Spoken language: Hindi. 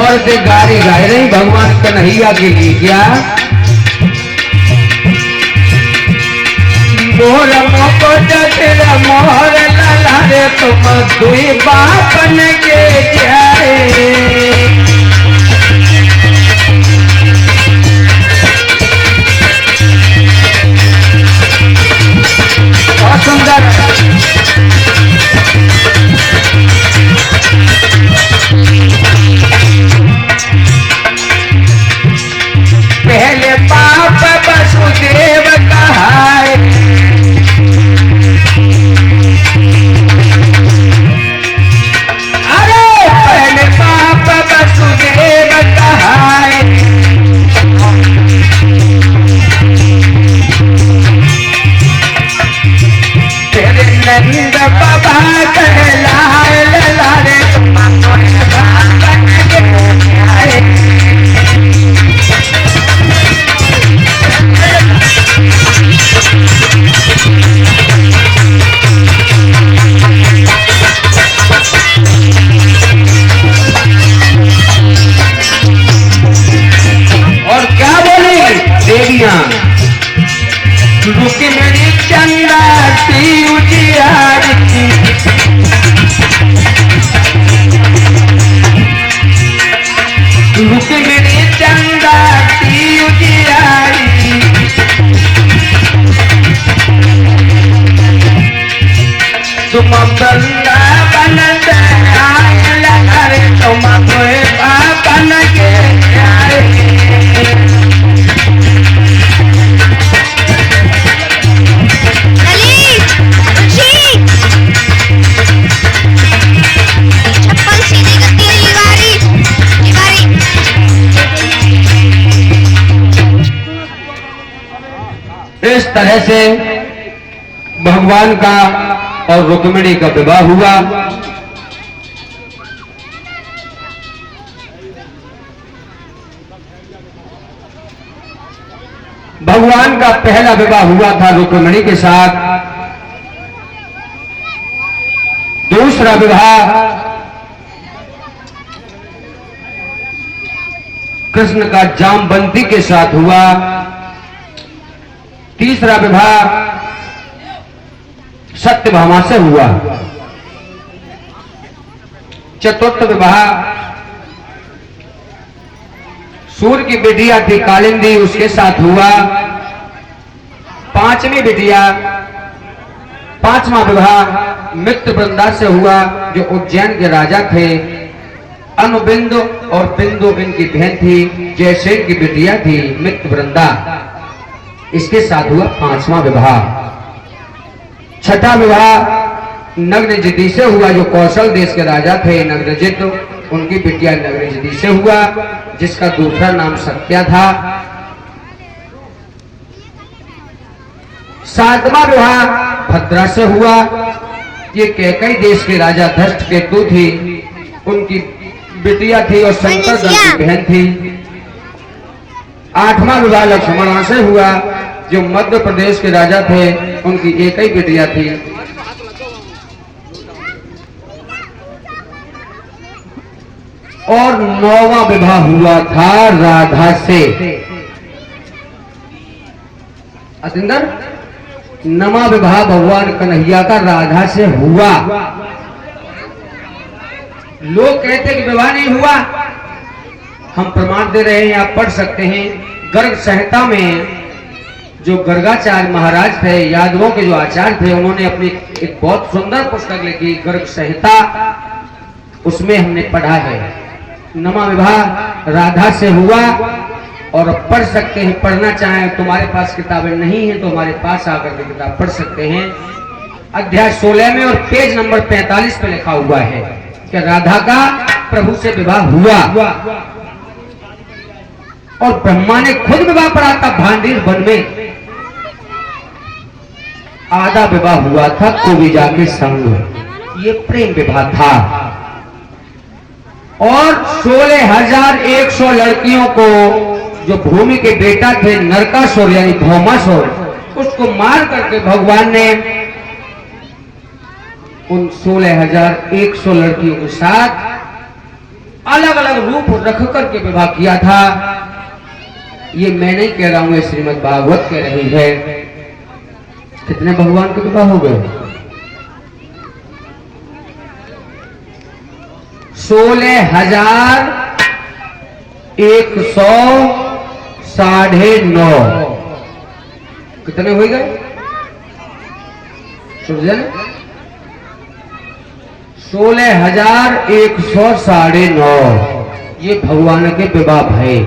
औरतें गारी गाय रही भगवान कन्हैया के लिए क्या मोर मुकुट सिर मोर लाला रे तुम दुई बापन के जाए बहुत सुंदर पहले पाप वसुदेव कहाए अरे पहले पाप वसुदेव कहाए तेरे नंद बाबा कहलाए लारे रुक्मिणी चंदा सी उजियारी रुक्मिणी चंदा सी उजियारी तुम वृंदावन से आए लहरे तुम कोई पापन के आए इस तरह से भगवान का और रुक्मिणी का विवाह हुआ। भगवान का पहला विवाह हुआ था रुक्मिणी के साथ। दूसरा विवाह कृष्ण का जामवंती के साथ हुआ। तीसरा विवाह सत्यभामा से हुआ। चतुर्थ विवाह सूर्य की बिटिया थी कालिंदी, उसके साथ हुआ। पांचवी बिटिया, पांचवा विवाह मित्रवृंदा से हुआ, जो उज्जैन के राजा थे। अनुबिंदु और बिंदु इनकी बहन थी। जयसेन की बिटिया थी मित्रवृंदा, इसके साथ हुआ पांचवा विवाह। छठा विवाह नग्नजिति से हुआ, जो कौशल देश के राजा थे नग्नजित, उनकी बिटिया नग्नजिति से हुआ, जिसका दूसरा नाम सत्या था। सातवां विवाह भद्रा से हुआ, ये कैकई देश के राजा धष्टकेतु थी, उनकी बिटिया थी और शंकरदत्त की बहन थी। आठवां विवाह लक्ष्मणा से हुआ, जो मध्य प्रदेश के राजा थे, उनकी एक ही बिटिया थी। और नौवां विवाह हुआ था राधा से। अतिंदर, नवा विवाह भगवान कन्हैया का राधा से हुआ। लोग कहते कि विवाह नहीं हुआ, हम प्रमाण दे रहे हैं, आप पढ़ सकते हैं। गर्ग संहिता में जो गर्गाचार्य महाराज थे, यादवों के जो आचार्य थे, उन्होंने अपनी एक बहुत सुंदर पुस्तक लिखी गर्ग संहिता, उसमें हमने पढ़ा है नवा विवाह राधा से हुआ। और पढ़ सकते हैं, पढ़ना चाहें, तुम्हारे पास किताबें नहीं हैं तो हमारे पास आकर के किताब पढ़ सकते हैं। अध्याय 16 में और पेज नंबर 45 पे लिखा हुआ है कि राधा का प्रभु से विवाह हुआ। और ब्रह्मा ने खुद विवाह पढ़ा था भांडीर वन में। आधा विवाह हुआ था कोविजा के संग, ये प्रेम विवाह था। और 16,100 लड़कियों को, जो भूमि के बेटा थे नरकासुर यानी भौमासुर, उसको मार करके भगवान ने उन 16,100 लड़कियों के साथ अलग अलग रूप रख करके विवाह किया था। ये मैं नहीं कह रहा हूं, ये श्रीमद् भागवत कह रही है। कितने भगवान के विवाह हो गए? 16,109 कितने हो गए? समझे ना? 16,109 ये भगवान के विवाह है।